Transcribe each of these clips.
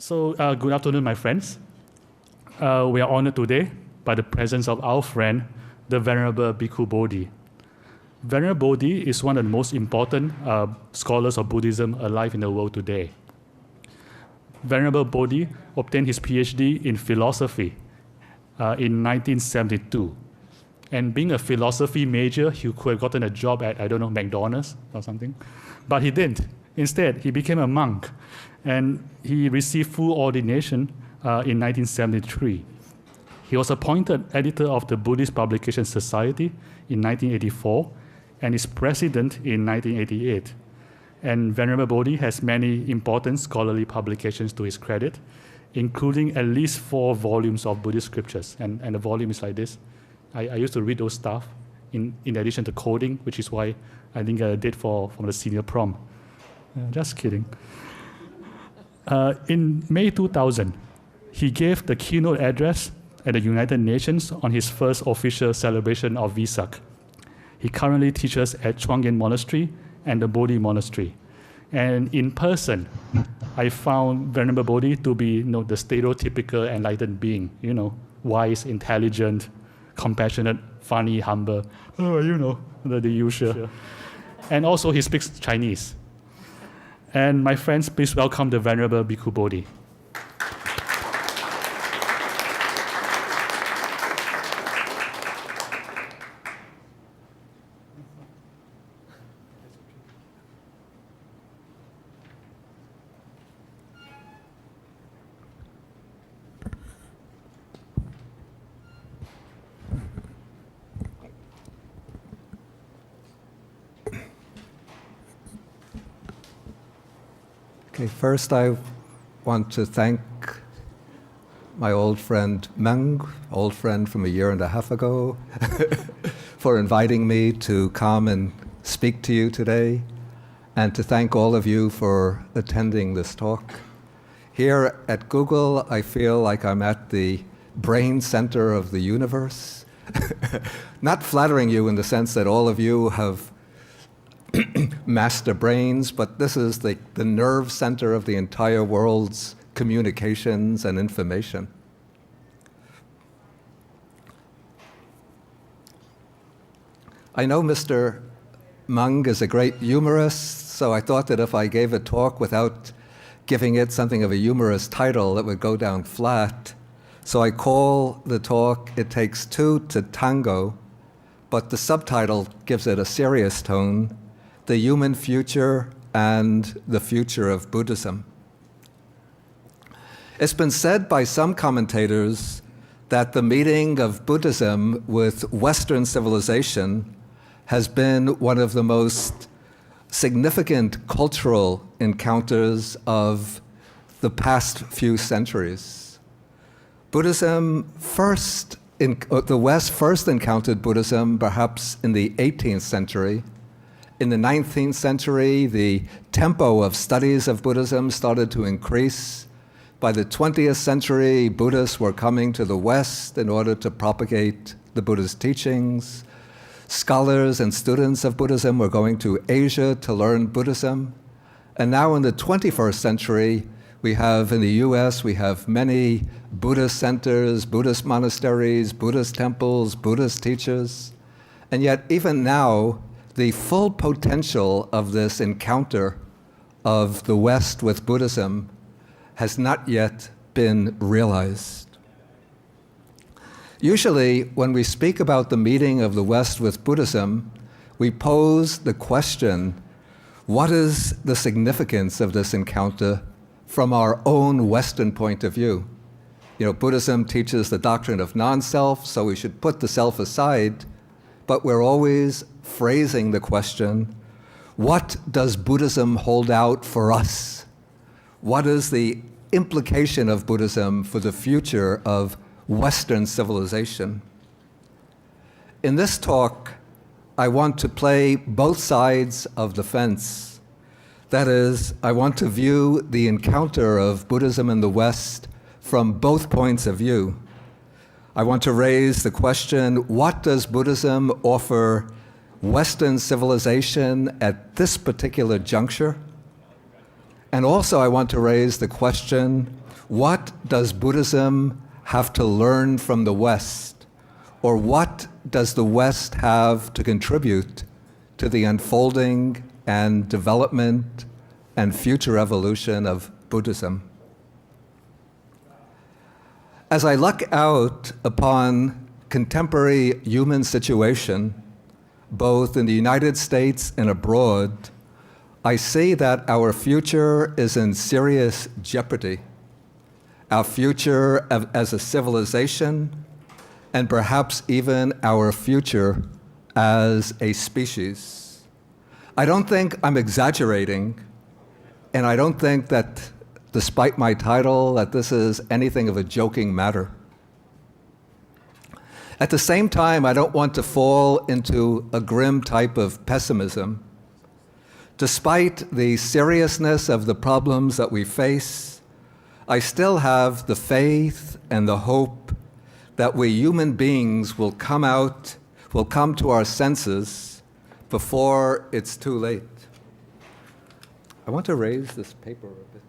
Good afternoon, my friends. We are honored today by the presence of our friend, the Venerable Bhikkhu Bodhi. Venerable Bodhi is one of the most important scholars of Buddhism alive in the world today. Venerable Bodhi obtained his PhD in philosophy in 1972. And being a philosophy major, he could have gotten a job at, McDonald's or something. But he didn't. Instead, he became a monk. And he received full ordination in 1973. He was appointed editor of the Buddhist Publication Society in 1984 and is president in 1988. And Venerable Bodhi has many important scholarly publications to his credit, including at least 4 volumes of Buddhist scriptures. And the volume is like this. I used to read those stuff in addition to coding, which is why I think I did from the senior prom. Just kidding. In May 2000, he gave the keynote address at the United Nations on his first official celebration of Vesak. He currently teaches at Chuangyen Monastery and the Bodhi Monastery. And in person, I found Venerable Bodhi to be the stereotypical enlightened being, wise, intelligent, compassionate, funny, humble, the usual. Sure. And also he speaks Chinese. And my friends, please welcome the Venerable Bhikkhu Bodhi. Okay, first I want to thank my old friend Meng, old friend from a year and a half ago, for inviting me to come and speak to you today, and to thank all of you for attending this talk. Here at Google, I feel like I'm at the brain center of the universe. Not flattering you in the sense that all of you have master brains, but this is the nerve center of the entire world's communications and information. I know Mr. Meng is a great humorist, so I thought that if I gave a talk without giving it something of a humorous title, it would go down flat. So I call the talk, It Takes Two to Tango, but the subtitle gives it a serious tone, The Human Future and the Future of Buddhism. It's been said by some commentators that the meeting of Buddhism with Western civilization has been one of the most significant cultural encounters of the past few centuries. The West first encountered Buddhism perhaps in the 18th century. In the 19th century, the tempo of studies of Buddhism started to increase. By the 20th century, Buddhists were coming to the West in order to propagate the Buddhist teachings. Scholars and students of Buddhism were going to Asia to learn Buddhism. And now in the 21st century, in the US, we have many Buddhist centers, Buddhist monasteries, Buddhist temples, Buddhist teachers. And yet, even now, the full potential of this encounter of the West with Buddhism has not yet been realized. Usually, when we speak about the meeting of the West with Buddhism, we pose the question, what is the significance of this encounter from our own Western point of view? Buddhism teaches the doctrine of non-self, so we should put the self aside, but we're always phrasing the question, what does Buddhism hold out for us? What is the implication of Buddhism for the future of Western civilization? In this talk, I want to play both sides of the fence. That is, I want to view the encounter of Buddhism in the West from both points of view. I want to raise the question, what does Buddhism offer Western civilization at this particular juncture? And also I want to raise the question, What does Buddhism have to learn from the West? Or what does the West have to contribute to the unfolding and development and future evolution of Buddhism? As I look out upon contemporary human situation, both in the United States and abroad, I see that our future is in serious jeopardy. Our future as a civilization, and perhaps even our future as a species. I don't think I'm exaggerating, and I don't think that, despite my title, that this is anything of a joking matter. At the same time, I don't want to fall into a grim type of pessimism. Despite the seriousness of the problems that we face, I still have the faith and the hope that we human beings will come to our senses before it's too late. I want to raise this paper a bit.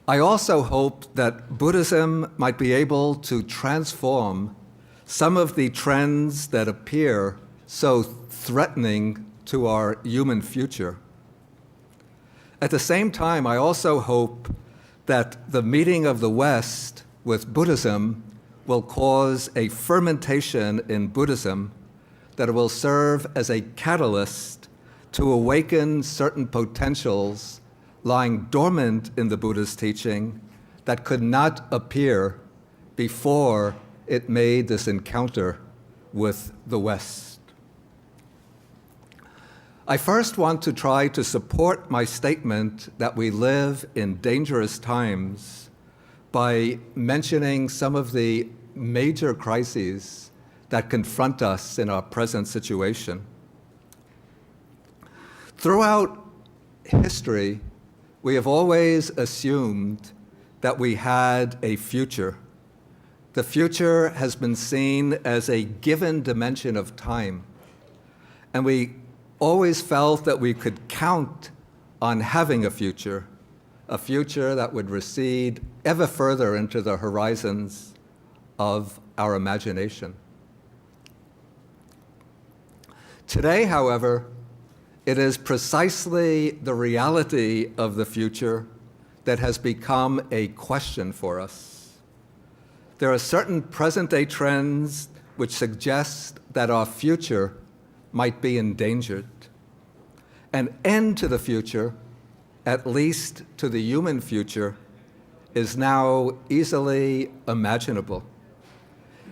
I also hope that Buddhism might be able to transform some of the trends that appear so threatening to our human future. At the same time, I also hope that the meeting of the West with Buddhism will cause a fermentation in Buddhism that will serve as a catalyst to awaken certain potentials lying dormant in the Buddha's teaching that could not appear before it made this encounter with the West. I first want to try to support my statement that we live in dangerous times by mentioning some of the major crises that confront us in our present situation. Throughout history, we have always assumed that we had a future. The future has been seen as a given dimension of time. And we always felt that we could count on having a future that would recede ever further into the horizons of our imagination. Today, however, it is precisely the reality of the future that has become a question for us. There are certain present-day trends which suggest that our future might be endangered. An end to the future, at least to the human future, is now easily imaginable.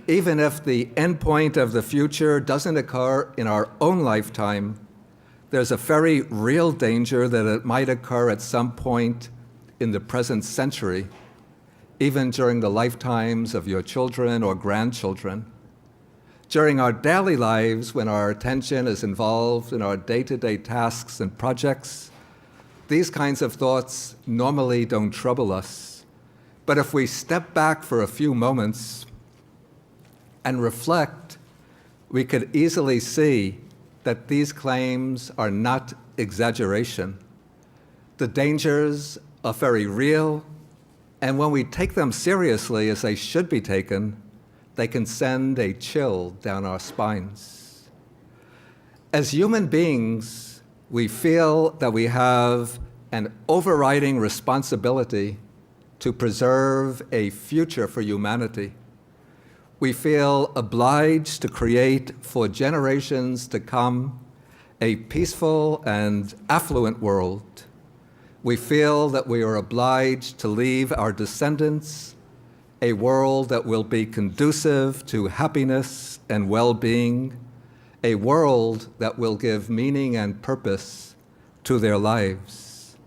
Even if the endpoint of the future doesn't occur in our own lifetime, there's a very real danger that it might occur at some point in the present century, even during the lifetimes of your children or grandchildren. During our daily lives, when our attention is involved in our day-to-day tasks and projects, these kinds of thoughts normally don't trouble us. But if we step back for a few moments and reflect, we could easily see that these claims are not exaggeration. The dangers are very real, and when we take them seriously, as they should be taken, they can send a chill down our spines. As human beings, we feel that we have an overriding responsibility to preserve a future for humanity. We feel obliged to create for generations to come a peaceful and affluent world. We feel that we are obliged to leave our descendants a world that will be conducive to happiness and well-being, a world that will give meaning and purpose to their lives.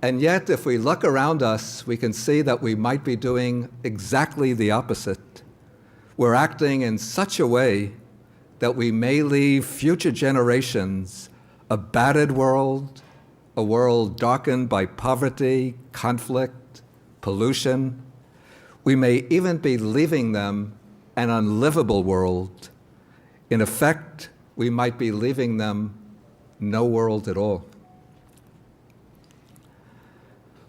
And yet, if we look around us, we can see that we might be doing exactly the opposite. We're acting in such a way that we may leave future generations a battered world, a world darkened by poverty, conflict, pollution. We may even be leaving them an unlivable world. In effect, we might be leaving them no world at all.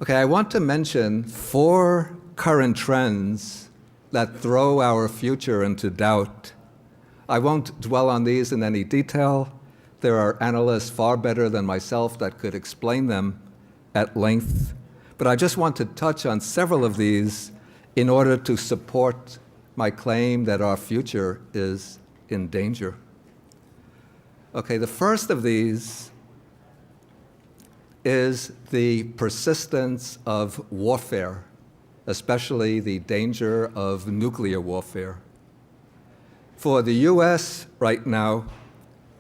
Okay, I want to mention 4 current trends that throw our future into doubt. I won't dwell on these in any detail. There are analysts far better than myself that could explain them at length. But I just want to touch on several of these in order to support my claim that our future is in danger. Okay, the first of these is the persistence of warfare, especially the danger of nuclear warfare. For the US right now,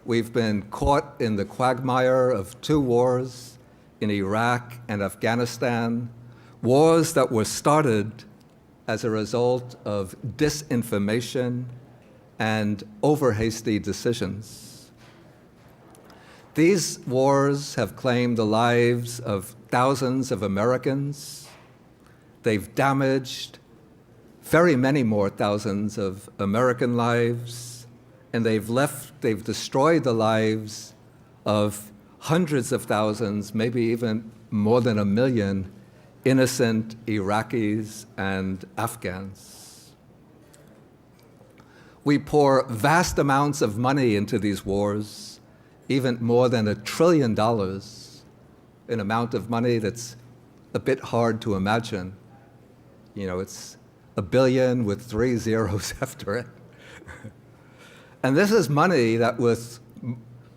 we've been caught in the quagmire of 2 wars in Iraq and Afghanistan, wars that were started as a result of disinformation and over-hasty decisions. These wars have claimed the lives of thousands of Americans. They've damaged very many more thousands of American lives, and they've destroyed the lives of hundreds of thousands, maybe even more than 1 million innocent Iraqis and Afghans. We pour vast amounts of money into these wars, even more than $1 trillion, an amount of money that's a bit hard to imagine. You know, it's a billion with 3 zeros after it. And this is money that with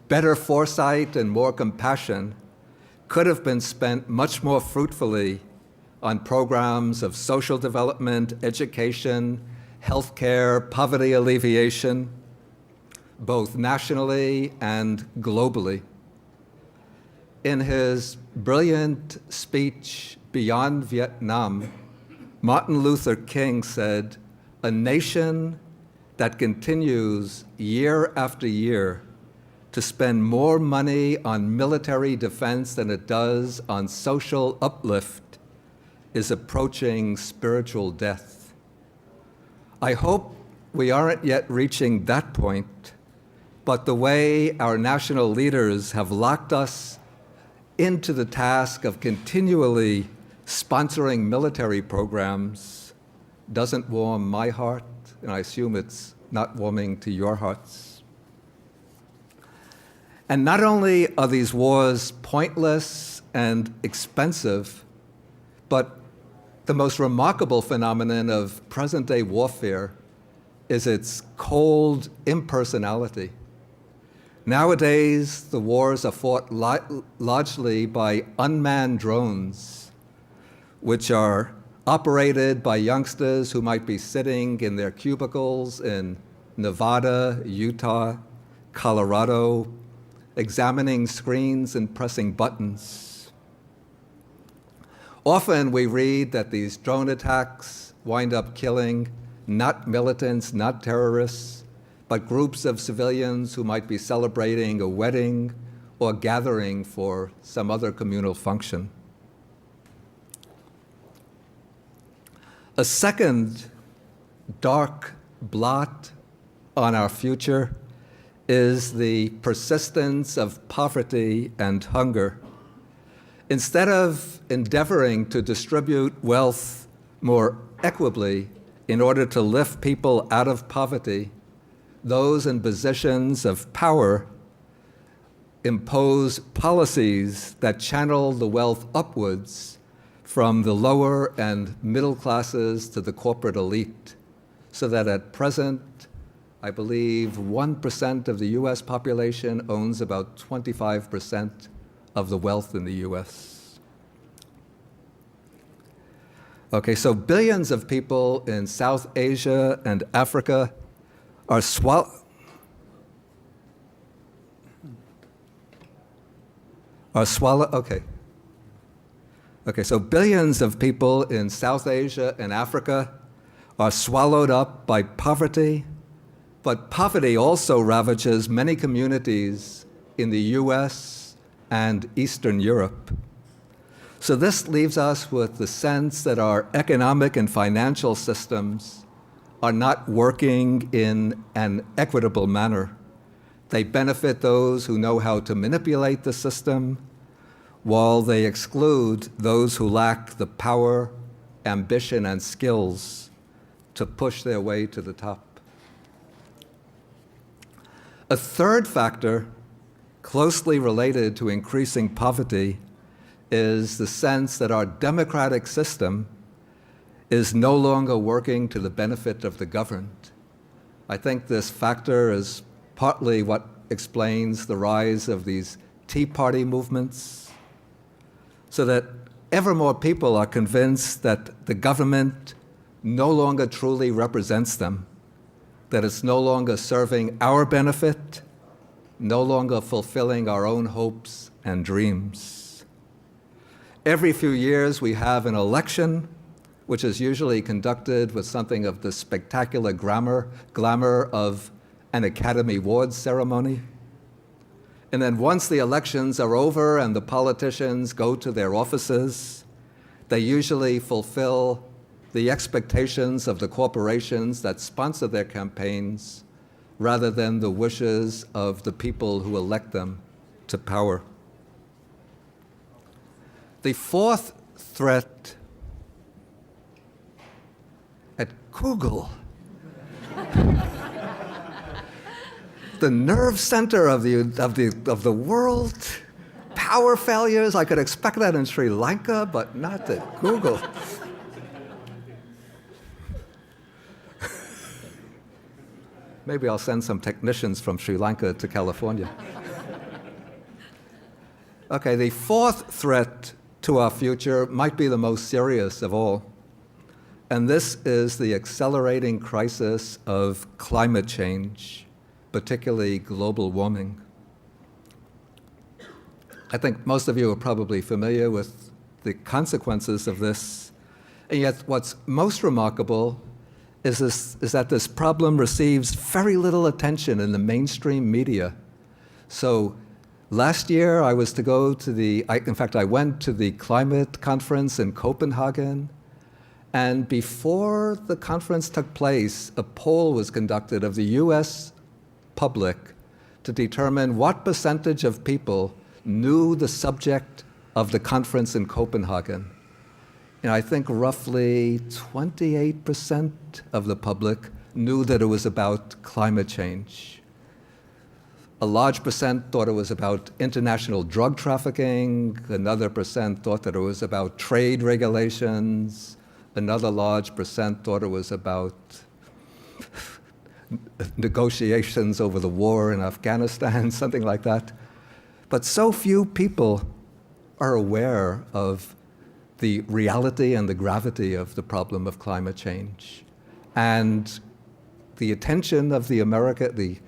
better foresight and more compassion could have been spent much more fruitfully on programs of social development, education, healthcare, poverty alleviation, both nationally and globally. In his brilliant speech, Beyond Vietnam, Martin Luther King said, "A nation that continues year after year to spend more money on military defense than it does on social uplift is approaching spiritual death." I hope we aren't yet reaching that point, but the way our national leaders have locked us into the task of continually sponsoring military programs doesn't warm my heart, and I assume it's not warming to your hearts. And not only are these wars pointless and expensive, but the most remarkable phenomenon of present-day warfare is its cold impersonality. Nowadays, the wars are fought largely by unmanned drones, which are operated by youngsters who might be sitting in their cubicles in Nevada, Utah, Colorado, examining screens and pressing buttons. Often we read that these drone attacks wind up killing not militants, not terrorists, but groups of civilians who might be celebrating a wedding or gathering for some other communal function. A second dark blot on our future is the persistence of poverty and hunger. Instead of endeavoring to distribute wealth more equitably in order to lift people out of poverty, those in positions of power impose policies that channel the wealth upwards from the lower and middle classes to the corporate elite, so that at present, I believe 1% of the US population owns about 25% of the wealth in the US. Okay, so billions of people in South Asia and Africa are Okay, so billions of people in South Asia and Africa are swallowed up by poverty, but poverty also ravages many communities in the US and Eastern Europe. So this leaves us with the sense that our economic and financial systems are not working in an equitable manner. They benefit those who know how to manipulate the system, while they exclude those who lack the power, ambition, and skills to push their way to the top. A third factor closely related to increasing poverty is the sense that our democratic system is no longer working to the benefit of the governed. I think this factor is partly what explains the rise of these Tea Party movements, so that ever more people are convinced that the government no longer truly represents them, that it's no longer serving our benefit, no longer fulfilling our own hopes and dreams. Every few years we have an election, which is usually conducted with something of the spectacular glamour of an Academy Awards ceremony. And then once the elections are over and the politicians go to their offices, they usually fulfill the expectations of the corporations that sponsor their campaigns rather than the wishes of the people who elect them to power. The fourth threat at Google, the nerve center of the world, power failures. I could expect that in Sri Lanka, but not at Google. Maybe I'll send some technicians from Sri Lanka to California. Okay, the fourth threat to our future might be the most serious of all, and this is the accelerating crisis of climate change, particularly global warming. I think most of you are probably familiar with the consequences of this, and yet what's most remarkable is that this problem receives very little attention in the mainstream media. So last year I was to go to I went to the climate conference in Copenhagen, and before the conference took place, a poll was conducted of the US public to determine what percentage of people knew the subject of the conference in Copenhagen. And I think roughly 28% of the public knew that it was about climate change. A large percent thought it was about international drug trafficking. Another percent thought that it was about trade regulations. Another large percent thought it was about negotiations over the war in Afghanistan, something like that. But so few people are aware of the reality and the gravity of the problem of climate change. And the attention of the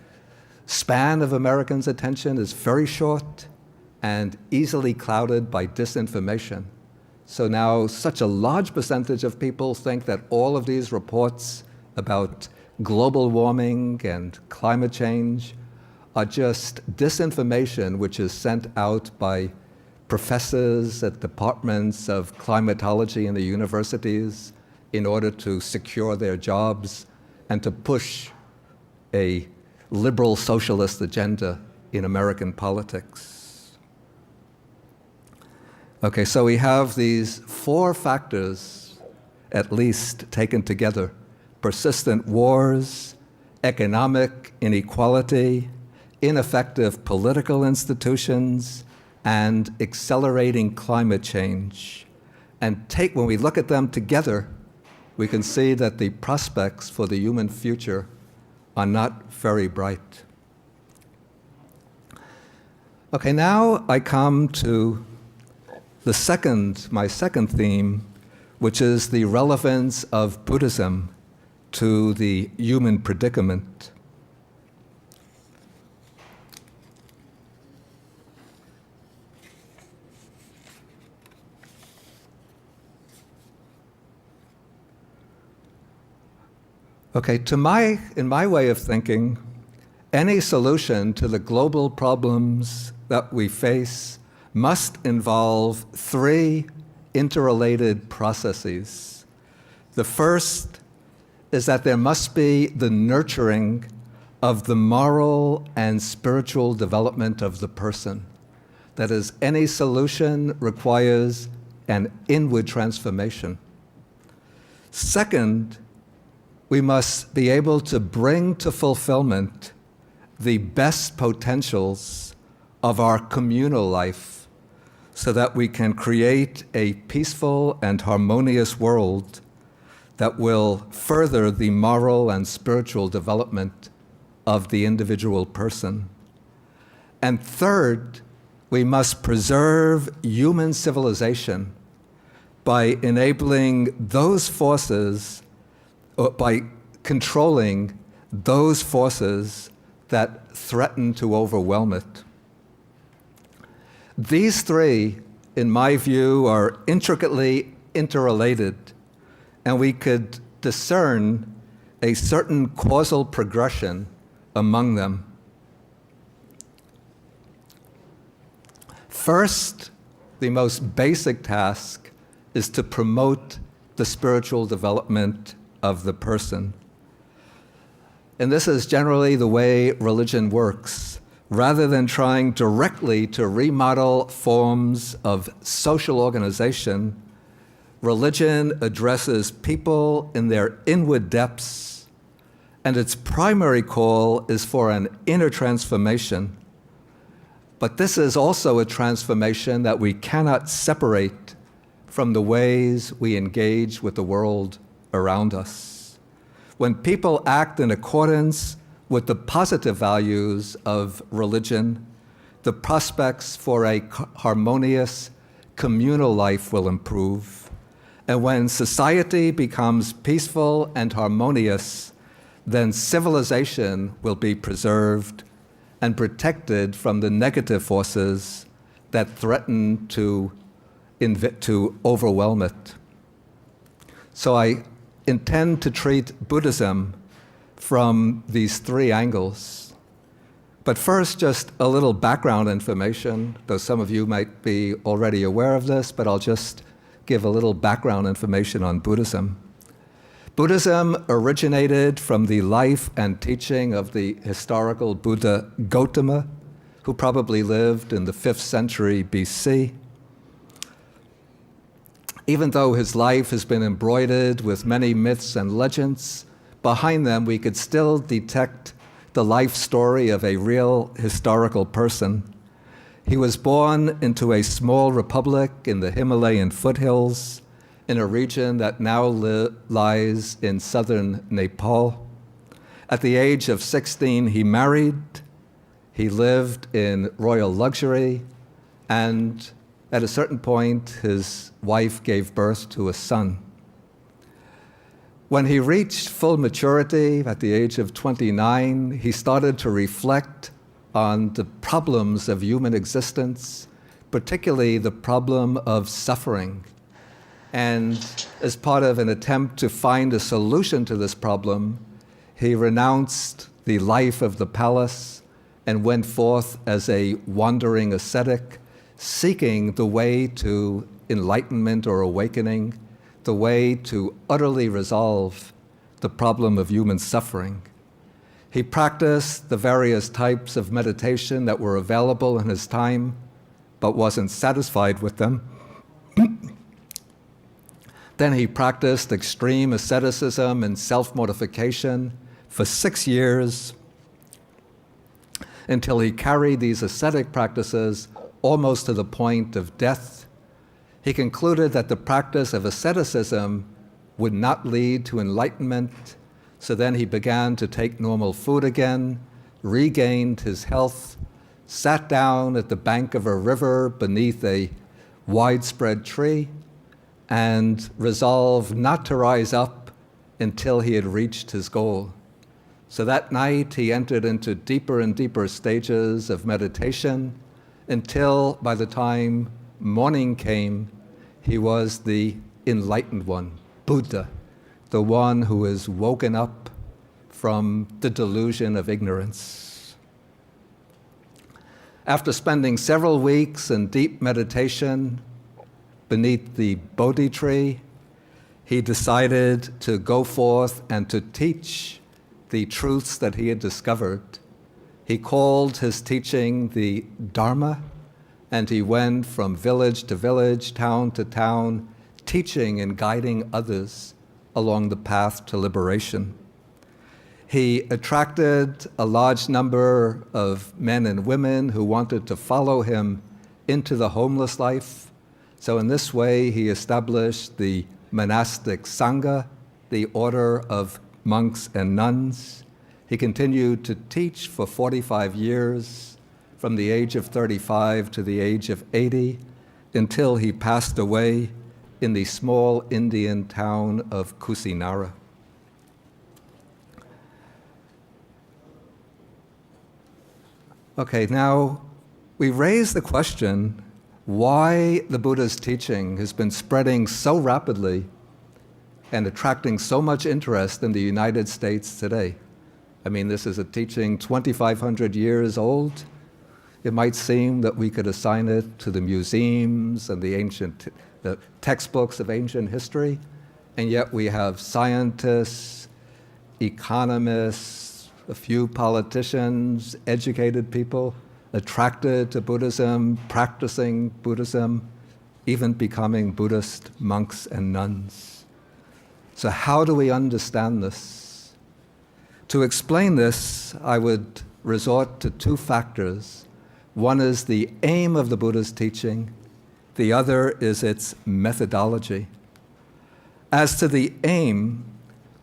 span of Americans' attention is very short and easily clouded by disinformation. So now such a large percentage of people think that all of these reports about global warming and climate change are just disinformation which is sent out by professors at departments of climatology in the universities in order to secure their jobs and to push a liberal socialist agenda in American politics. Okay, so we have these four factors, at least, taken together: persistent wars, economic inequality, ineffective political institutions, and accelerating climate change. And when we look at them together, we can see that the prospects for the human future are not very bright. Okay, now I come to my second theme, which is the relevance of Buddhism to the human predicament. Okay, in my way of thinking, any solution to the global problems that we face must involve three interrelated processes. The first is that there must be the nurturing of the moral and spiritual development of the person. That is, any solution requires an inward transformation. Second, we must be able to bring to fulfillment the best potentials of our communal life so that we can create a peaceful and harmonious world that will further the moral and spiritual development of the individual person. And third, we must preserve human civilization by enabling those forces, or by controlling those forces that threaten to overwhelm it. These three, in my view, are intricately interrelated, and we could discern a certain causal progression among them. First, the most basic task is to promote the spiritual development of the person. And this is generally the way religion works. Rather than trying directly to remodel forms of social organization, religion addresses people in their inward depths, and its primary call is for an inner transformation. But this is also a transformation that we cannot separate from the ways we engage with the world around us. When people act in accordance with the positive values of religion, the prospects for a harmonious communal life will improve. And when society becomes peaceful and harmonious, then civilization will be preserved and protected from the negative forces that threaten to overwhelm it. So I intend to treat Buddhism from these three angles. But first, just a little background information, though some of you might be already aware of this, but I'll just give a little background information on Buddhism. Buddhism originated from the life and teaching of the historical Buddha Gautama, who probably lived in the 5th century BC. Even though his life has been embroidered with many myths and legends, behind them we could still detect the life story of a real historical person. He was born into a small republic in the Himalayan foothills, in a region that now lies in southern Nepal. At the age of 16, he married, he lived in royal luxury, and at a certain point, his wife gave birth to a son. When he reached full maturity at the age of 29, he started to reflect on the problems of human existence, particularly the problem of suffering. And as part of an attempt to find a solution to this problem, he renounced the life of the palace and went forth as a wandering ascetic, seeking the way to enlightenment or awakening, the way to utterly resolve the problem of human suffering. He practiced the various types of meditation that were available in his time, but wasn't satisfied with them. Then he practiced extreme asceticism and self-mortification for 6 years until he carried these ascetic practices almost to the point of death. He concluded that the practice of asceticism would not lead to enlightenment, so then he began to take normal food again, regained his health, sat down at the bank of a river beneath a widespread tree, and resolved not to rise up until he had reached his goal. So that night he entered into deeper and deeper stages of meditation until by the time morning came, he was the enlightened one, Buddha, the one who is woken up from the delusion of ignorance. After spending several weeks in deep meditation beneath the Bodhi tree, he decided to go forth and to teach the truths that he had discovered. He called his teaching the Dharma, and he went from village to village, town to town, teaching and guiding others along the path to liberation. He attracted a large number of men and women who wanted to follow him into the homeless life. So in this way, he established the monastic Sangha, the order of monks and nuns. He continued to teach for 45 years, from the age of 35 to the age of 80, until he passed away in the small Indian town of Kusinara. Okay, now we raise the question why the Buddha's teaching has been spreading so rapidly and attracting so much interest in the United States today. I mean, this is a teaching 2,500 years old. It might seem that we could assign it to the museums and the textbooks of ancient history, and yet we have scientists, economists, a few politicians, educated people, attracted to Buddhism, practicing Buddhism, even becoming Buddhist monks and nuns. So how do we understand this? To explain this, I would resort to two factors. One is the aim of the Buddha's teaching. The other is its methodology. As to the aim,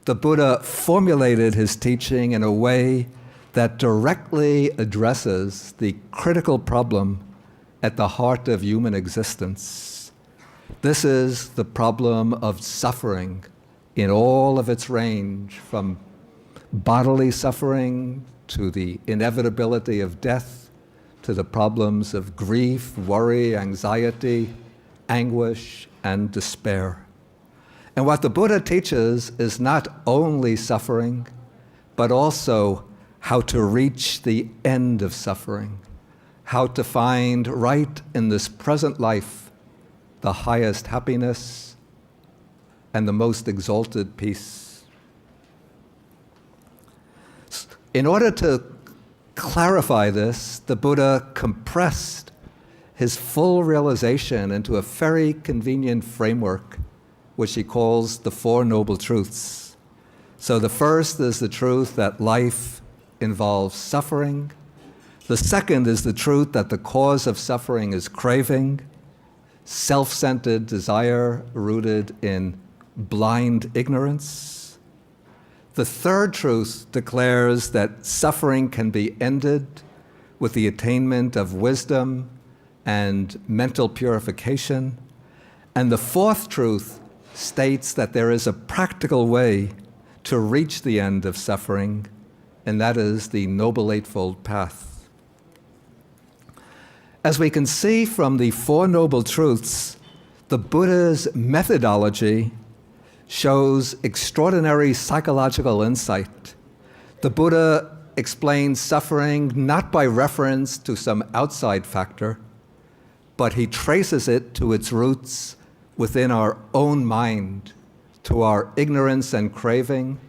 the Buddha formulated his teaching in a way that directly addresses the critical problem at the heart of human existence. This is the problem of suffering in all of its range, from bodily suffering to the inevitability of death, to the problems of grief, worry, anxiety, anguish, and despair. And what the Buddha teaches is not only suffering, but also how to reach the end of suffering, how to find right in this present life the highest happiness and the most exalted peace. In order to clarify this, the Buddha compressed his full realization into a very convenient framework, which he calls the Four Noble Truths. So the first is the truth that life involves suffering. The second is the truth that the cause of suffering is craving, self-centered desire rooted in blind ignorance. The third truth declares that suffering can be ended with the attainment of wisdom and mental purification. And the fourth truth states that there is a practical way to reach the end of suffering, and that is the Noble Eightfold Path. As we can see from the Four Noble Truths, the Buddha's methodology shows extraordinary psychological insight. The Buddha explains suffering not by reference to some outside factor, but he traces it to its roots within our own mind, to our ignorance and craving,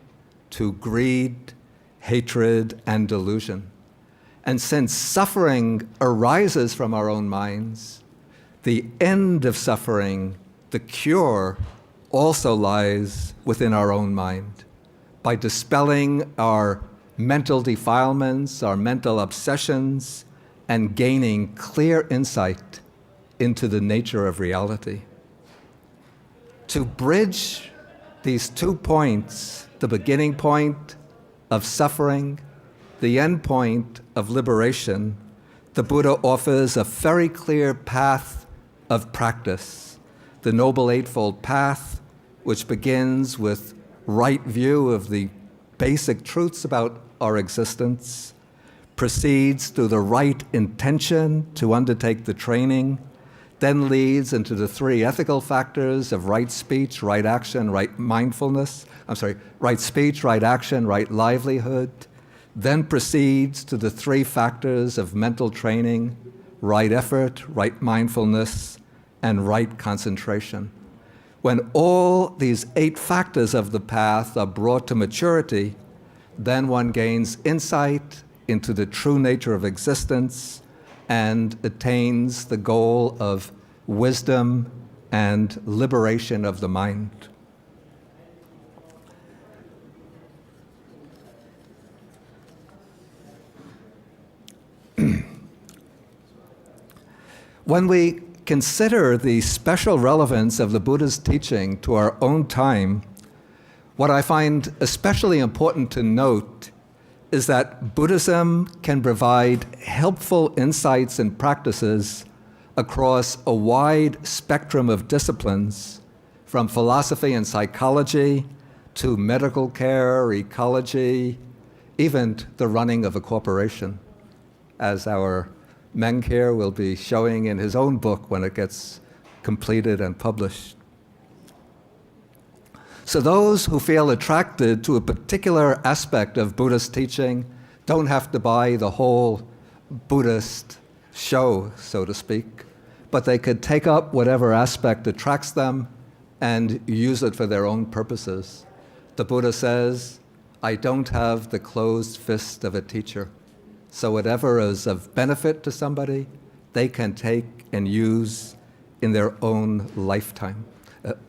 to greed, hatred, and delusion. And since suffering arises from our own minds, the end of suffering, the cure, also lies within our own mind. By dispelling our mental defilements, our mental obsessions, and gaining clear insight into the nature of reality. To bridge these 2 points, the beginning point of suffering, the end point of liberation, the Buddha offers a very clear path of practice, the Noble Eightfold Path, which begins with right view of the basic truths about our existence, proceeds through the right intention to undertake the training, then leads into the 3 ethical factors of right speech, right action, right mindfulness. Right speech, right action, right livelihood. Then proceeds to the 3 factors of mental training, right effort, right mindfulness, and right concentration. When all these 8 factors of the path are brought to maturity, then one gains insight into the true nature of existence and attains the goal of wisdom and liberation of the mind. When we consider the special relevance of the Buddha's teaching to our own time, what I find especially important to note is that Buddhism can provide helpful insights and practices across a wide spectrum of disciplines, from philosophy and psychology to medical care, ecology, even the running of a corporation, as our Meng here will be showing in his own book when it gets completed and published. So those who feel attracted to a particular aspect of Buddhist teaching don't have to buy the whole Buddhist show, so to speak, but they could take up whatever aspect attracts them and use it for their own purposes. The Buddha says, "I don't have the closed fist of a teacher." So whatever is of benefit to somebody, they can take and use in their own lifetime,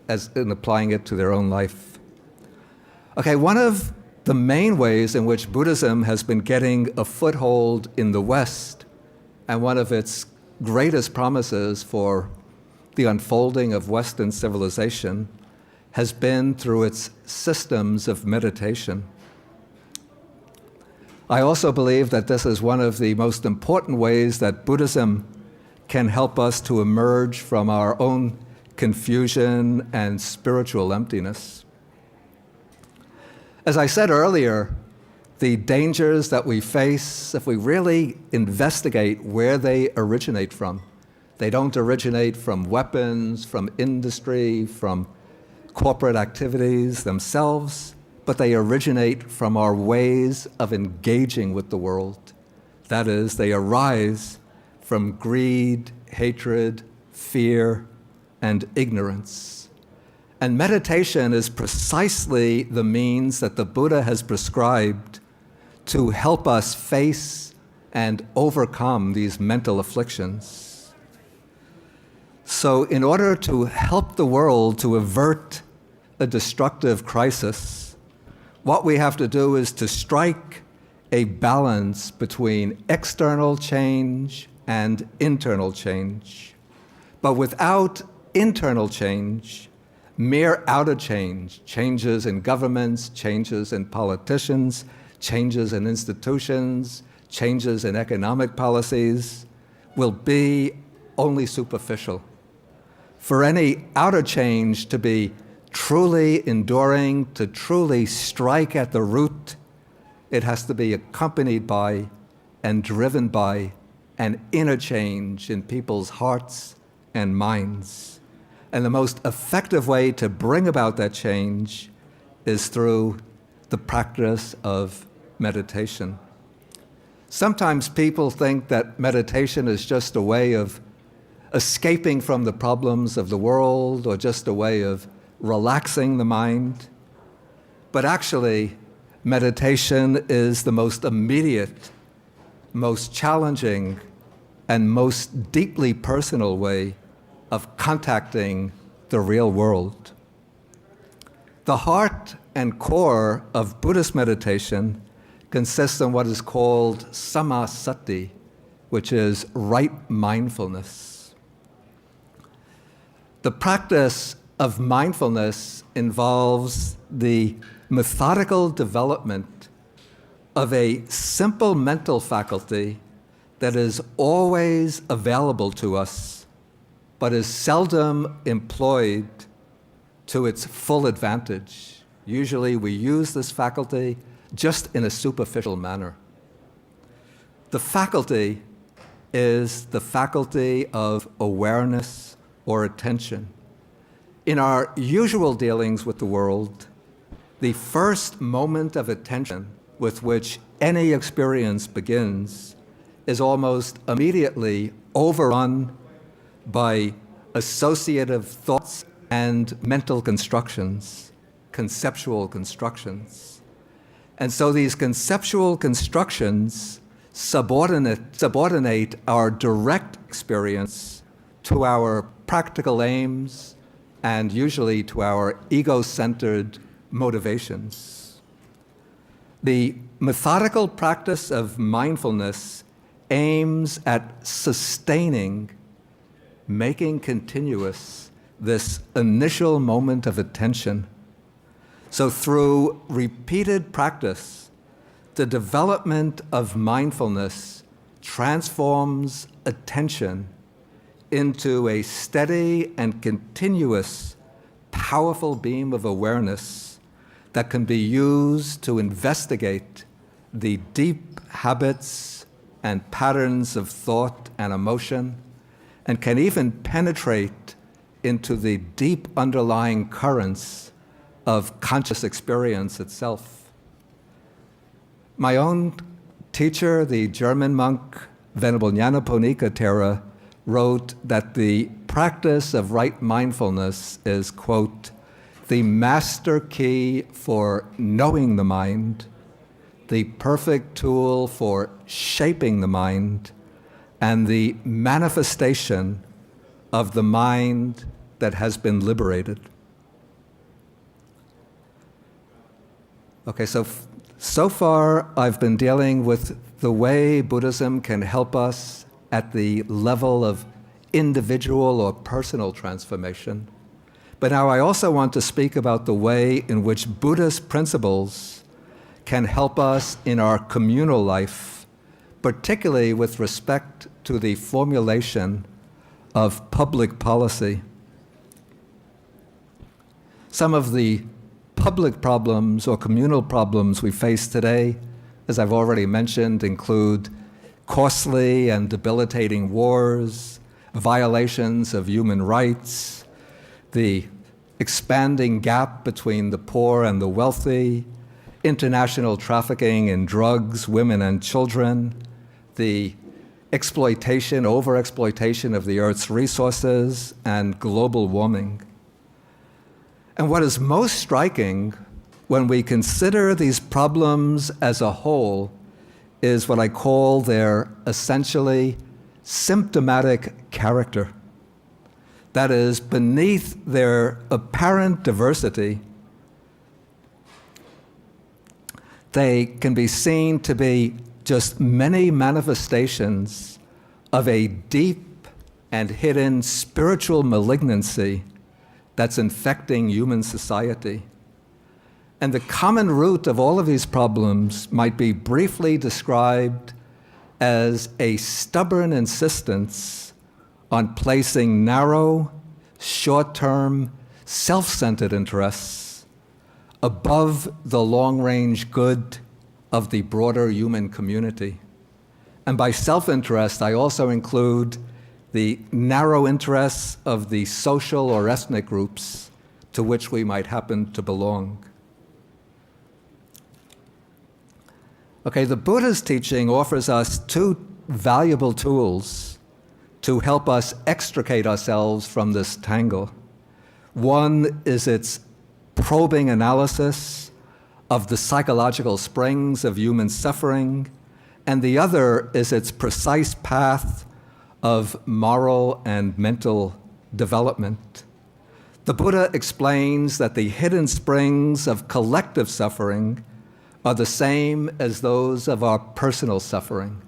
as in applying it to their own life. Okay, one of the main ways in which Buddhism has been getting a foothold in the West, and one of its greatest promises for the unfolding of Western civilization, has been through its systems of meditation. I also believe that this is one of the most important ways that Buddhism can help us to emerge from our own confusion and spiritual emptiness. As I said earlier, the dangers that we face, if we really investigate where they originate from, they don't originate from weapons, from industry, from corporate activities themselves, but they originate from our ways of engaging with the world. That is, they arise from greed, hatred, fear, and ignorance. And meditation is precisely the means that the Buddha has prescribed to help us face and overcome these mental afflictions. So in order to help the world to avert a destructive crisis, what we have to do is to strike a balance between external change and internal change. But without internal change, mere outer change, changes in governments, changes in politicians, changes in institutions, changes in economic policies, will be only superficial. For any outer change to be truly enduring, to truly strike at the root, it has to be accompanied by and driven by an inner change in people's hearts and minds. And the most effective way to bring about that change is through the practice of meditation. Sometimes people think that meditation is just a way of escaping from the problems of the world or just a way of relaxing the mind. But actually, meditation is the most immediate, most challenging, and most deeply personal way of contacting the real world. The heart and core of Buddhist meditation consists in what is called samasati, which is right mindfulness. The practice of mindfulness involves the methodical development of a simple mental faculty that is always available to us, but is seldom employed to its full advantage. Usually we use this faculty just in a superficial manner. The faculty is the faculty of awareness or attention. In our usual dealings with the world, the first moment of attention with which any experience begins is almost immediately overrun by associative thoughts and mental constructions, conceptual constructions. And so these conceptual constructions subordinate our direct experience to our practical aims and usually to our ego-centered motivations. The methodical practice of mindfulness aims at sustaining, making continuous this initial moment of attention. So through repeated practice, the development of mindfulness transforms attention into a steady and continuous, powerful beam of awareness that can be used to investigate the deep habits and patterns of thought and emotion, and can even penetrate into the deep underlying currents of conscious experience itself. My own teacher, the German monk Venerable Nyanaponika Thera, wrote that the practice of right mindfulness is, quote, the master key for knowing the mind, the perfect tool for shaping the mind, and the manifestation of the mind that has been liberated. Okay, so far I've been dealing with the way Buddhism can help us at the level of individual or personal transformation. But now I also want to speak about the way in which Buddhist principles can help us in our communal life, particularly with respect to the formulation of public policy. Some of the public problems or communal problems we face today, as I've already mentioned, include costly and debilitating wars, violations of human rights, the expanding gap between the poor and the wealthy, international trafficking in drugs, women, and children, the exploitation, overexploitation of the Earth's resources, and global warming. And what is most striking when we consider these problems as a whole is what I call their essentially symptomatic character. That is, beneath their apparent diversity, they can be seen to be just many manifestations of a deep and hidden spiritual malignancy that's infecting human society. And the common root of all of these problems might be briefly described as a stubborn insistence on placing narrow, short-term, self-centered interests above the long-range good of the broader human community. And by self-interest, I also include the narrow interests of the social or ethnic groups to which we might happen to belong. Okay, the Buddha's teaching offers us two valuable tools to help us extricate ourselves from this tangle. One is its probing analysis of the psychological springs of human suffering, and the other is its precise path of moral and mental development. The Buddha explains that the hidden springs of collective suffering are the same as those of our personal suffering.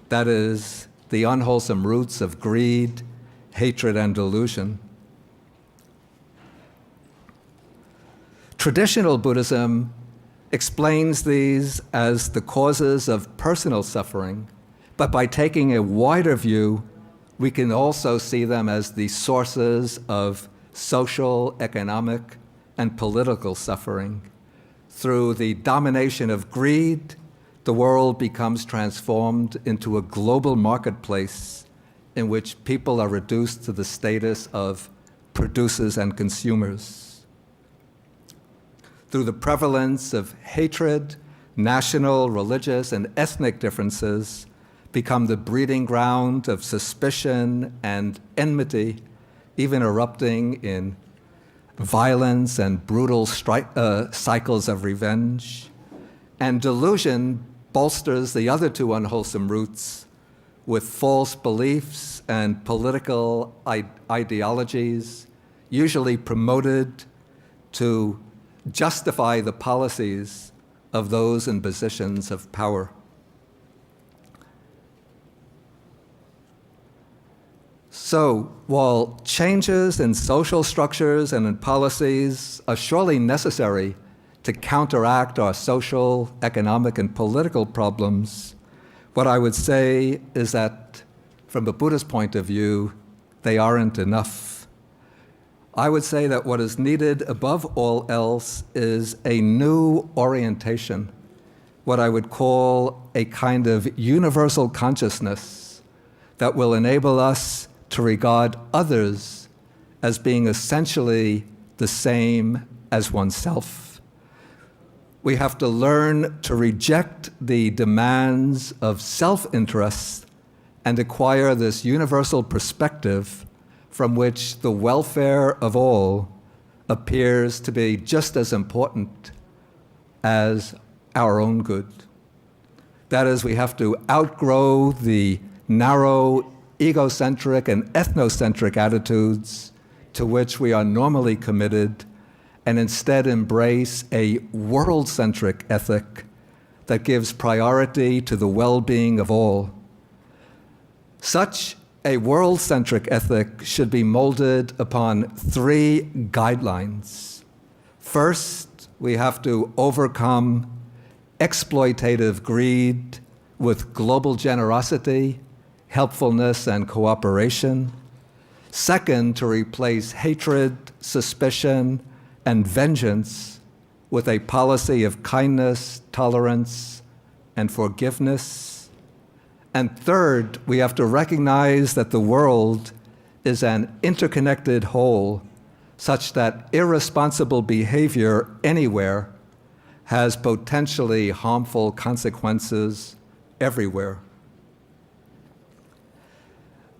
That is, the unwholesome roots of greed, hatred, and delusion. Traditional Buddhism explains these as the causes of personal suffering, but by taking a wider view, we can also see them as the sources of social, economic, and political suffering. Through the domination of greed, the world becomes transformed into a global marketplace in which people are reduced to the status of producers and consumers. Through the prevalence of hatred, national, religious, and ethnic differences become the breeding ground of suspicion and enmity, even erupting in violence and brutal cycles of revenge. And delusion bolsters the other two unwholesome roots with false beliefs and political ideologies, usually promoted to justify the policies of those in positions of power. So, while changes in social structures and in policies are surely necessary to counteract our social, economic, and political problems, what I would say is that, from a Buddhist point of view, they aren't enough. I would say that what is needed above all else is a new orientation, what I would call a kind of universal consciousness that will enable us to regard others as being essentially the same as oneself. We have to learn to reject the demands of self-interest and acquire this universal perspective from which the welfare of all appears to be just as important as our own good. That is, we have to outgrow the narrow, egocentric and ethnocentric attitudes to which we are normally committed, and instead embrace a world-centric ethic that gives priority to the well-being of all. Such a world-centric ethic should be molded upon three guidelines. First, we have to overcome exploitative greed with global generosity, helpfulness, and cooperation. Second, to replace hatred, suspicion, and vengeance with a policy of kindness, tolerance, and forgiveness. And third, we have to recognize that the world is an interconnected whole, such that irresponsible behavior anywhere has potentially harmful consequences everywhere.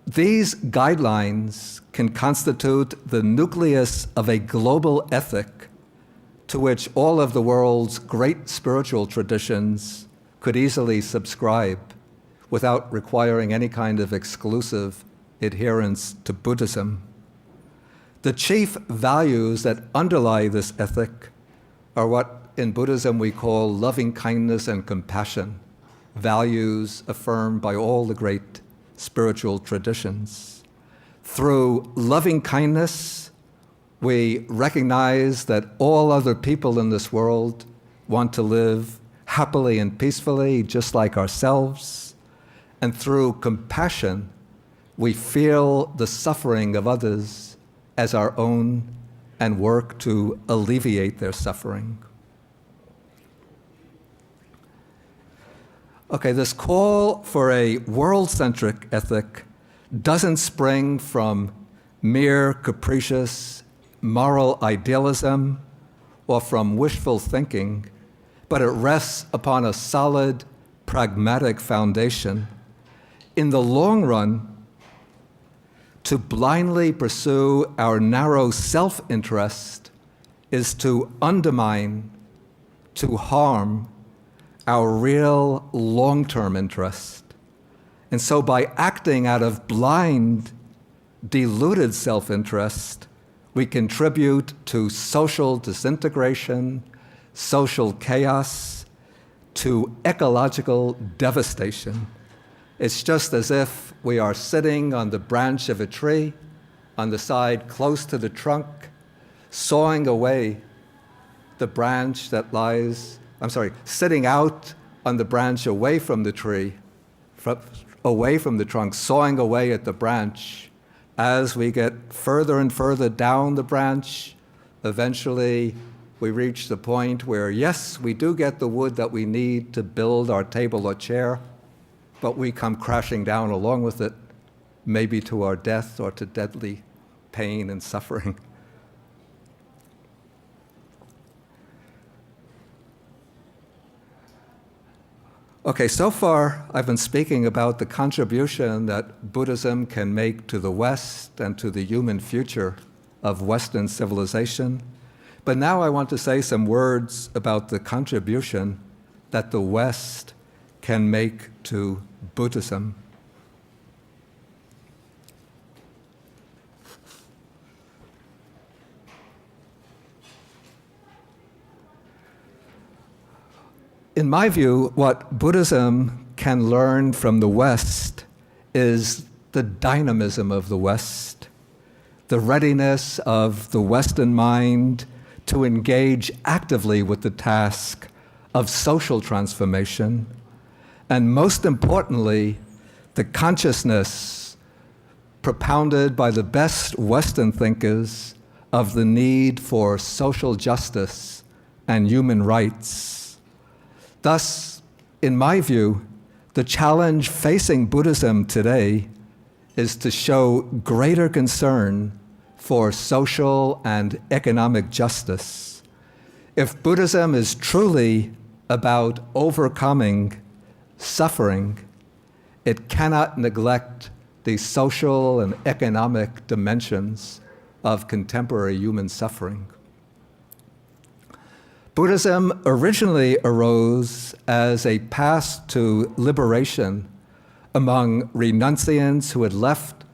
These guidelines can constitute the nucleus of a global ethic to which all of the world's great spiritual traditions could easily subscribe without requiring any kind of exclusive adherence to Buddhism. The chief values that underlie this ethic are what in Buddhism we call loving kindness and compassion, values affirmed by all the great spiritual traditions. Through loving kindness, we recognize that all other people in this world want to live happily and peacefully, just like ourselves. And through compassion, we feel the suffering of others as our own and work to alleviate their suffering. Okay, this call for a world-centric ethic doesn't spring from mere capricious moral idealism or from wishful thinking, but it rests upon a solid, pragmatic foundation. In the long run, to blindly pursue our narrow self-interest is to undermine, to harm our real long-term interest. And so by acting out of blind, deluded self-interest, we contribute to social disintegration, social chaos, to ecological devastation. It's just as if we are sitting on the branch of a tree, on the side close to the trunk, sawing away the branch that lies, sitting out on the branch away from the tree, away from the trunk, sawing away at the branch. As we get further and further down the branch, eventually we reach the point where, yes, we do get the wood that we need to build our table or chair, but we come crashing down along with it, maybe to our death or to deadly pain and suffering. Okay, so far I've been speaking about the contribution that Buddhism can make to the West and to the human future of Western civilization. But now I want to say some words about the contribution that the West can make to Buddhism. In my view, what Buddhism can learn from the West is the dynamism of the West, the readiness of the Western mind to engage actively with the task of social transformation, and most importantly, the consciousness propounded by the best Western thinkers of the need for social justice and human rights. Thus, in my view, the challenge facing Buddhism today is to show greater concern for social and economic justice. If Buddhism is truly about overcoming suffering, it cannot neglect the social and economic dimensions of contemporary human suffering. Buddhism originally arose as a path to liberation among renunciants who had left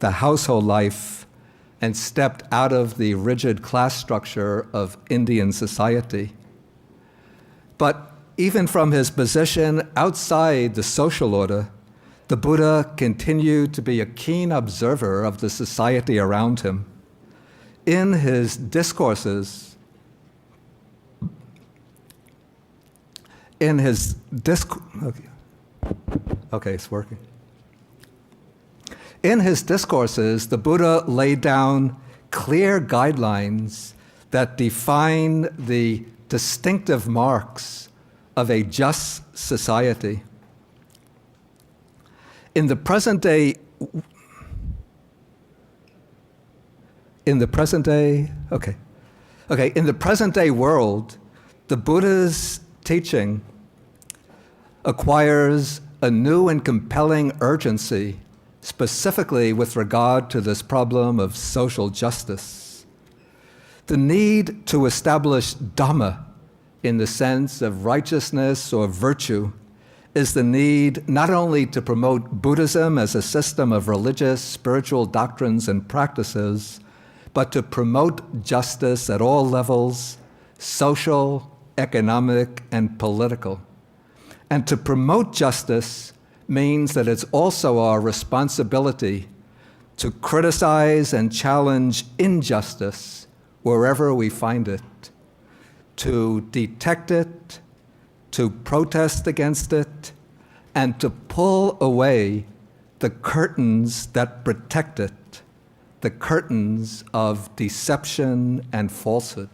the household life and stepped out of the rigid class structure of Indian society. But even from his position outside the social order, the Buddha continued to be a keen observer of the society around him. In his discourses, okay, it's working. In his discourses, the Buddha laid down clear guidelines that define the distinctive marks of a just society. In the present day world, the Buddha's teaching acquires a new and compelling urgency, specifically with regard to this problem of social justice. The need to establish Dhamma in the sense of righteousness or virtue is the need not only to promote Buddhism as a system of religious, spiritual doctrines and practices, but to promote justice at all levels, social, economic, and political. And to promote justice means that it's also our responsibility to criticize and challenge injustice wherever we find it, to detect it, to protest against it, and to pull away the curtains that protect it, the curtains of deception and falsehood.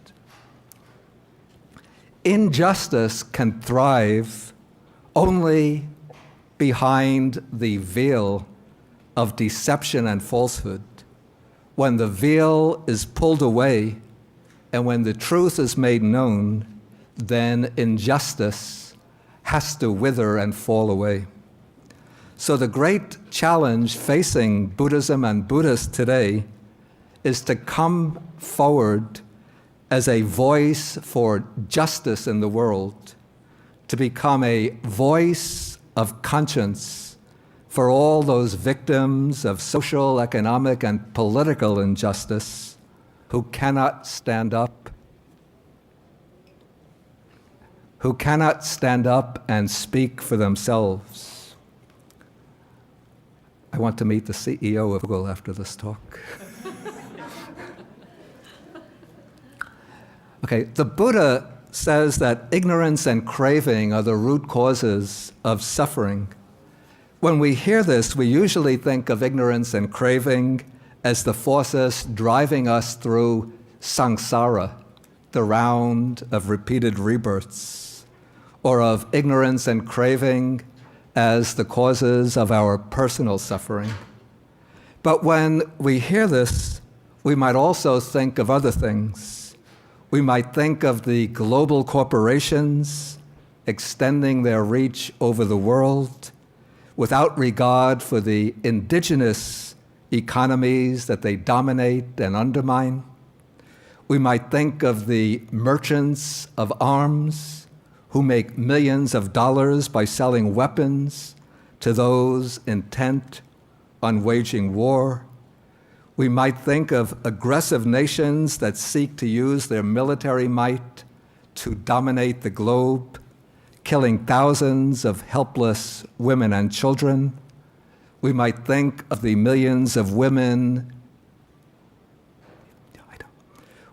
Injustice can thrive only behind the veil of deception and falsehood. When the veil is pulled away and when the truth is made known, then injustice has to wither and fall away. So the great challenge facing Buddhism and Buddhists today is to come forward as a voice for justice in the world, to become a voice of conscience for all those victims of social, economic, and political injustice who cannot stand up and speak for themselves. I want to meet the CEO of Google after this talk. Okay, the Buddha says that ignorance and craving are the root causes of suffering. When we hear this, we usually think of ignorance and craving as the forces driving us through samsara, the round of repeated rebirths, or of ignorance and craving as the causes of our personal suffering. But when we hear this, we might also think of other things. We might think of the global corporations extending their reach over the world without regard for the indigenous economies that they dominate and undermine. We might think of the merchants of arms who make millions of dollars by selling weapons to those intent on waging war. We might think of aggressive nations that seek to use their military might to dominate the globe, killing thousands of helpless women and children. We might think of the millions of women.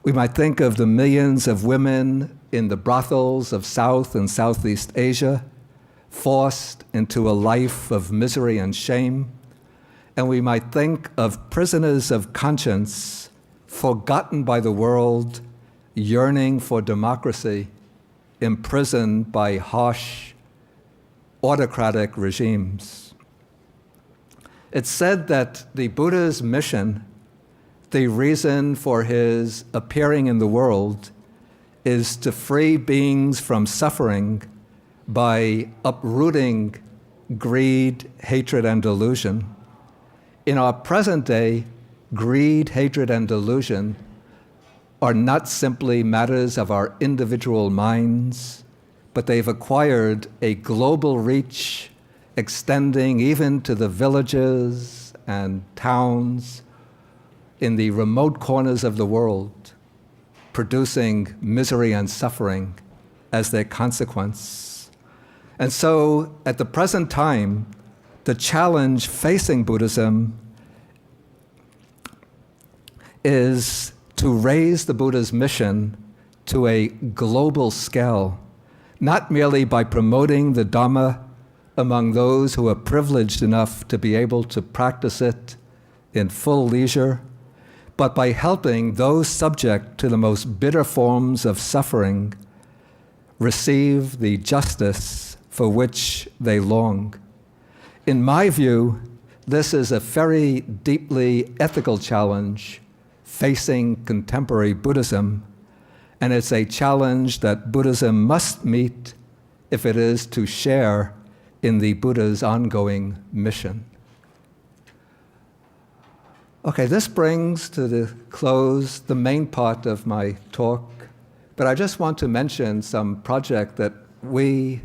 We might think of the millions of women in the brothels of South and Southeast Asia, forced into a life of misery and shame. And we might think of prisoners of conscience, forgotten by the world, yearning for democracy, imprisoned by harsh, autocratic regimes. It's said that the Buddha's mission, the reason for his appearing in the world, is to free beings from suffering by uprooting greed, hatred, and delusion. In our present day, greed, hatred, and delusion are not simply matters of our individual minds, but they've acquired a global reach, extending even to the villages and towns in the remote corners of the world, producing misery and suffering as their consequence. And so, at the present time, the challenge facing Buddhism is to raise the Buddha's mission to a global scale, not merely by promoting the Dhamma among those who are privileged enough to be able to practice it in full leisure, but by helping those subject to the most bitter forms of suffering receive the justice for which they long. In my view, this is a very deeply ethical challenge facing contemporary Buddhism, and it's a challenge that Buddhism must meet if it is to share in the Buddha's ongoing mission. Okay, this brings to the close the main part of my talk, but I just want to mention some project that we,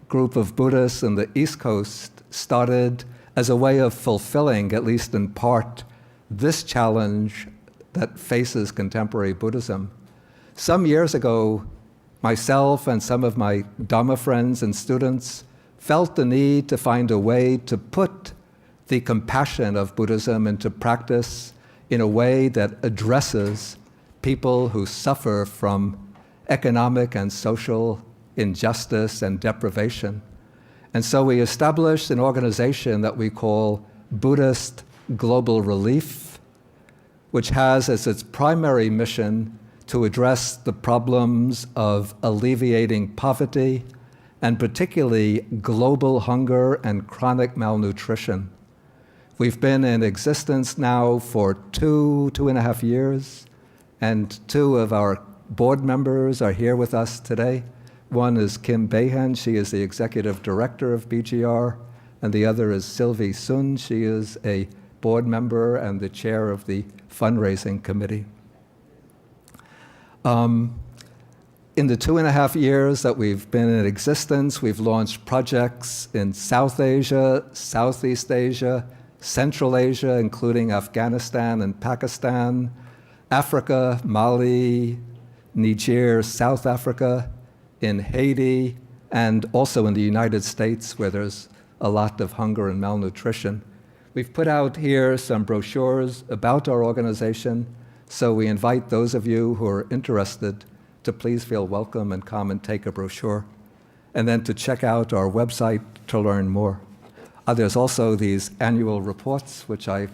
group of Buddhists in the East Coast, started as a way of fulfilling, at least in part, this challenge that faces contemporary Buddhism. Some years ago, myself and some of my Dhamma friends and students felt the need to find a way to put the compassion of Buddhism into practice in a way that addresses people who suffer from economic and social injustice and deprivation. And so we established an organization that we call Buddhist Global Relief, which has as its primary mission to address the problems of alleviating poverty, and particularly global hunger and chronic malnutrition. We've been in existence now for two and a half years, and two of our board members are here with us today. One is Kim Behan, she is the executive director of BGR, and the other is Sylvie Sun, she is a board member and the chair of the fundraising committee. In the 2.5 years that we've been in existence, we've launched projects in South Asia, Southeast Asia, Central Asia, including Afghanistan and Pakistan, Africa, Mali, Niger, South Africa, in Haiti, and also in the United States, where there's a lot of hunger and malnutrition. We've put out here some brochures about our organization, so we invite those of you who are interested to please feel welcome and come and take a brochure, and then to check out our website to learn more. There's also these annual reports, which I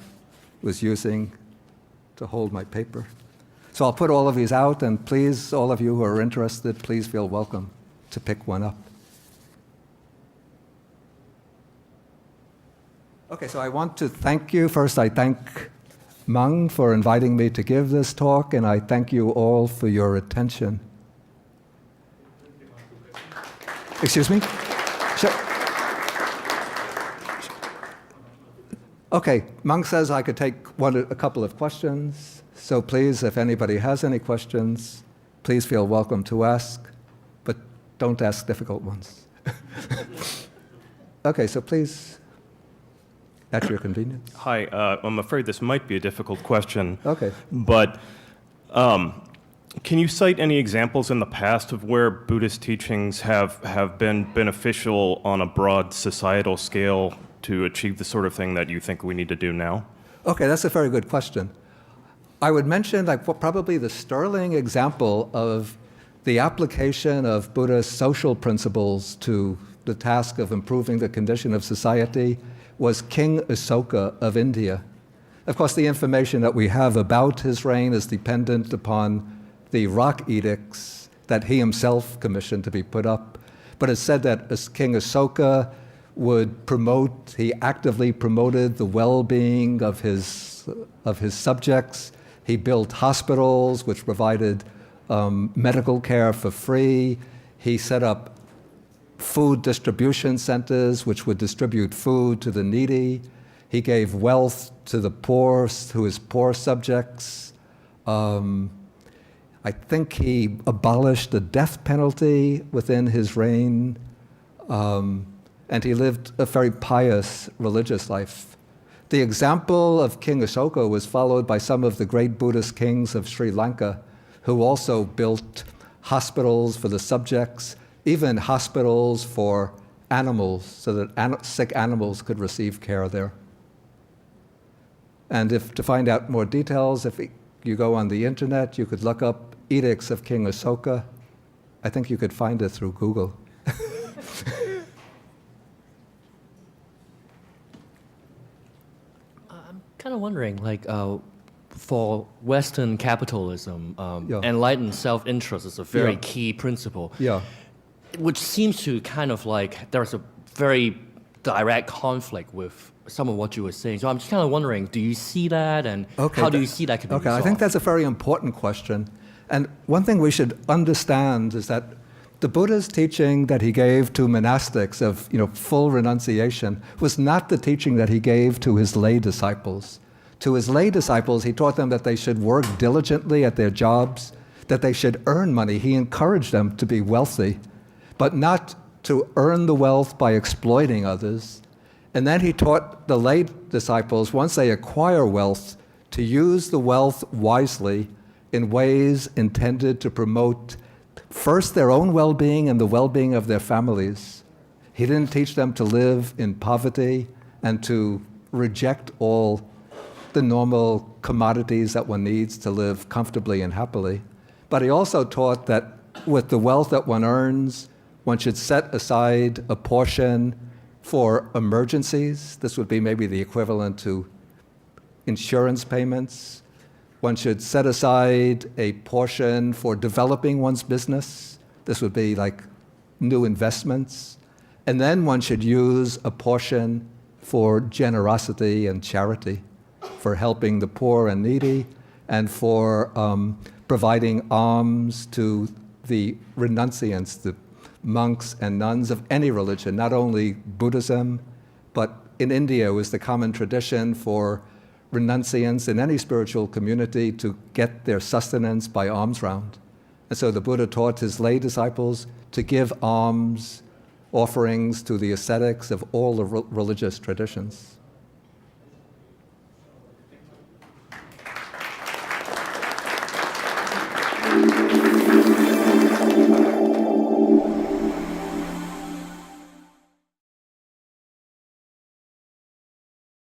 was using to hold my paper. So I'll put all of these out, and please, all of you who are interested, please feel welcome to pick one up. Okay, so I want to thank you. First, I thank Meng for inviting me to give this talk, and I thank you all for your attention. Excuse me? Sure. Okay, Meng says I could take a couple of questions. So please, if anybody has any questions, please feel welcome to ask. But Don't ask difficult ones. Okay, so please, at your convenience. Hi, I'm afraid this might be a difficult question. Okay. But can you cite any examples in the past of where Buddhist teachings have been beneficial on a broad societal scale to achieve the sort of thing that you think we need to do now? Okay, that's a very good question. I would mention probably the sterling example of the application of Buddha's social principles to the task of improving the condition of society was King Asoka of India. Of course, the information that we have about his reign is dependent upon the rock edicts that he himself commissioned to be put up. But it's said that as King Asoka he actively promoted the well-being of his subjects. He built hospitals which provided medical care for free. He set up food distribution centers which would distribute food to the needy. He gave wealth to the poor, to his poor subjects. I think he abolished the death penalty within his reign. And he lived a very pious religious life. The example of King Asoka was followed by some of the great Buddhist kings of Sri Lanka, who also built hospitals for the subjects, even hospitals for animals, so that sick animals could receive care there. And to find out more details, if you go on the internet, you could look up edicts of King Asoka. I think you could find it through Google. I'm kind of wondering, for Western capitalism, Yeah. enlightened self-interest is a very Yeah. key principle, Yeah. which seems to kind of there's a very direct conflict with some of what you were saying. So I'm just kind of wondering, do you see that, and how do you see that can be Okay, resolved? I think that's a very important question. And one thing we should understand is that the Buddha's teaching that he gave to monastics of full renunciation was not the teaching that he gave to his lay disciples. To his lay disciples, he taught them that they should work diligently at their jobs, that they should earn money. He encouraged them to be wealthy, but not to earn the wealth by exploiting others. And then he taught the lay disciples, once they acquire wealth, to use the wealth wisely in ways intended to promote first their own well-being and the well-being of their families. He didn't teach them to live in poverty and to reject all the normal commodities that one needs to live comfortably and happily. But he also taught that with the wealth that one earns, one should set aside a portion for emergencies. This would be maybe the equivalent to insurance payments. One should set aside a portion for developing one's business. This would be like new investments. And then one should use a portion for generosity and charity, for helping the poor and needy, and for providing alms to the renunciants, the monks and nuns of any religion, not only Buddhism, but in India it was the common tradition for renunciants in any spiritual community to get their sustenance by alms round. And so the Buddha taught his lay disciples to give alms offerings to the ascetics of all the religious traditions.